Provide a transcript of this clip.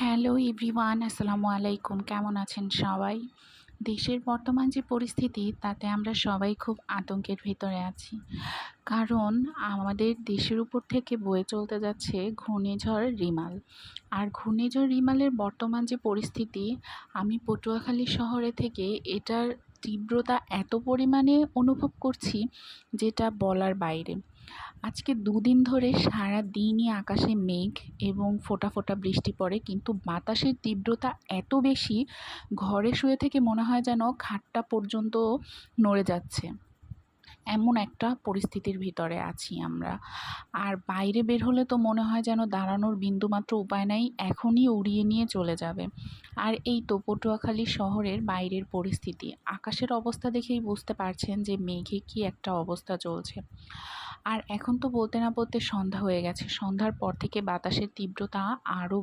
Hello everyone, আসসালামু আলাইকুম। কেমন আছেন সবাই? দেশের বর্তমান যে পরিস্থিতি তাতে আমরা সবাই খুব আতঙ্কের ভিতরে আছি। কারণ আমাদের দেশের উপর থেকে বয়ে চলতে যাচ্ছে ঘূর্ণিঝড় রিমাল। আর ঘূর্ণিঝড় রিমালের বর্তমান যে পরিস্থিতি, আমি পটুয়াখালী শহরে থেকে এটার তীব্রতা এত পরিমাণে অনুভব করছি যেটা বলার বাইরে। আজকে দুদিন ধরে সারাদিনই আকাশে মেঘ এবং ফোঁটা ফোঁটা বৃষ্টি পড়ে, কিন্তু বাতাসের তীব্রতা এত বেশি, ঘরে শুয়ে থেকে মনে হয় যেন খাটটা পর্যন্ত নড়ে যাচ্ছে। এমন একটা পরিস্থিতির ভিতরে আছি আমরা। আর বাইরে বের হলে তো মনে হয় যেন দাঁড়ানোর বিন্দুমাত্র উপায় নাই, এখনই উড়িয়ে নিয়ে চলে যাবে। আর এই তো পটুয়াখালী শহরের বাইরের পরিস্থিতি, আকাশের অবস্থা দেখেই বুঝতে পারছেন যে মেঘে কি একটা অবস্থা চলছে। আর এখন তো বলতে না বলতে সন্ধ্যা হয়ে গেছে। সন্ধ্যার পর থেকে বাতাসের তীব্রতা আরও